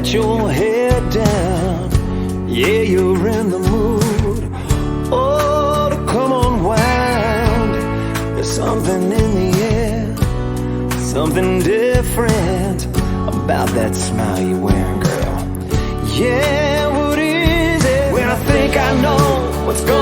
let your head down. Yeah, you're in the mood. Oh, to come unwound. There's something in the air, something different about that smile you're wearing, girl. Yeah, what is it? When I think I know what's going on,